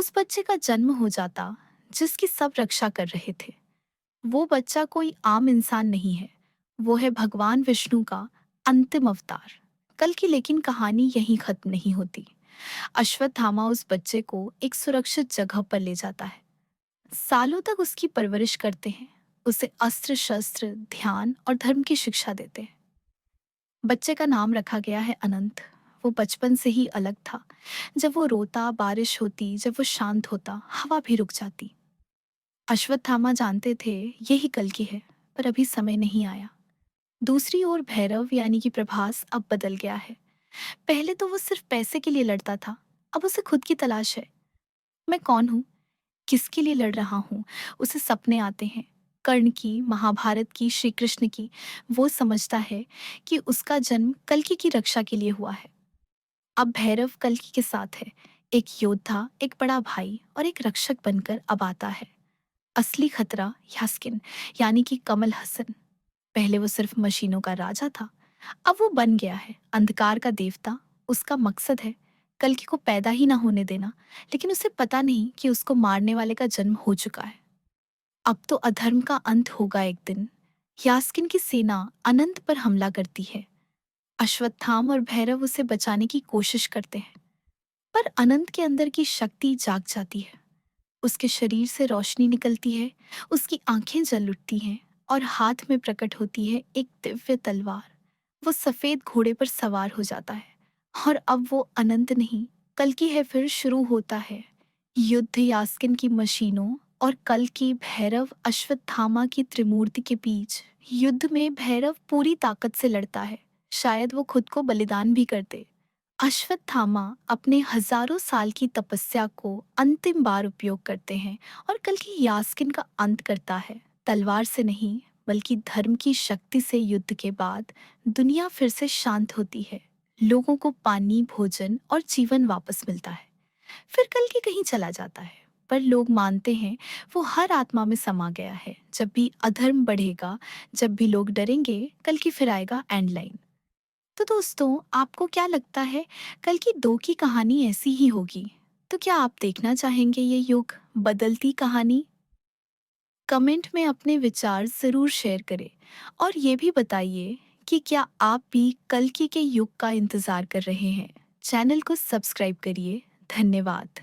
उस बच्चे का जन्म हो जाता जिसकी सब रक्षा कर रहे थे। वो बच्चा कोई आम इंसान नहीं है, वो है भगवान विष्णु का अंतिम अवतार। कल की लेकिन कहानी यहीं खत्म नहीं होती। अश्वत्थामा उस बच्चे को एक सुरक्षित जगह पर ले जाता है। सालों तक उसकी परवरिश करते हैं, उसे अस्त्र शस्त्र ध्यान और धर्म की शिक्षा देते हैं। बच्चे का नाम रखा गया है अनंत। वो बचपन से ही अलग था। जब वो रोता बारिश होती, जब वो शांत होता हवा भी रुक जाती। अश्वत्थामा जानते थे यही कल की है, पर अभी समय नहीं आया। दूसरी ओर भैरव यानी कि प्रभास अब बदल गया है। पहले तो वो सिर्फ पैसे के लिए लड़ता था, अब उसे खुद की तलाश है। मैं कौन हूँ, किसके लिए लड़ रहा हूँ? उसे सपने आते हैं, कर्ण की, महाभारत की, श्री कृष्ण की। वो समझता है कि उसका जन्म कल्कि की रक्षा के लिए हुआ है। अब भैरव कल्कि के साथ है, एक योद्धा, एक बड़ा भाई और एक रक्षक बनकर अब आता है। असली खतरा यास्किन यानी कि कमल हसन। पहले वो सिर्फ मशीनों का राजा था, अब वो बन गया है अंधकार का देवता। उसका मकसद है कल्कि को पैदा ही ना होने देना, लेकिन उसे पता नहीं कि उसको मारने वाले का जन्म हो चुका है। अब तो अधर्म का अंत होगा एक दिन। यास्किन की सेना अनंत पर हमला करती है। अश्वत्थाम और भैरव उसे बचाने की कोशिश करते हैं, पर अनंत के अंदर की शक्ति जाग जाती है। उसके शरीर से रोशनी निकलती है, उसकी आंखें जल उठती हैं और हाथ में प्रकट होती है एक दिव्य तलवार। वो सफेद घोड़े पर सवार हो जाता है और अब वो अनंत नहीं, कल की है फिर शुरू होता है। युद्ध यास्किन की मशीनों और कल की भैरव अश्वत्थामा की त्रिमूर्ति के बीच। युद्ध में भैरव पूरी ताकत से लड़ता है, शायद वो खुद को बलिदान भी कर दे। अश्वत्थामा अपने हजारों साल की तपस्या को अंतिम बार उपयोग करते हैं और कल की यास्किन का अंत करता है। तलवार से नहीं, बल्कि धर्म की शक्ति से। युद्ध के बाद दुनिया फिर से शांत होती है। लोगों को पानी, भोजन और जीवन वापस मिलता है। फिर कल की कहीं चला जाता है, पर लोग मानते हैं वो हर आत्मा में समा गया है। जब भी अधर्म बढ़ेगा, जब भी लोग डरेंगे, कल की फिर आएगा एंड लाइन। तो दोस्तों, आपको क्या लगता है कल की दो की कहानी ऐसी ही होगी? तो क्या आप देखना चाहेंगे ये युग बदलती कहानी? कमेंट में अपने विचार जरूर शेयर करें और ये भी बताइए कि क्या आप भी कल की के युग का इंतजार कर रहे हैं। चैनल को सब्सक्राइब करिए। धन्यवाद।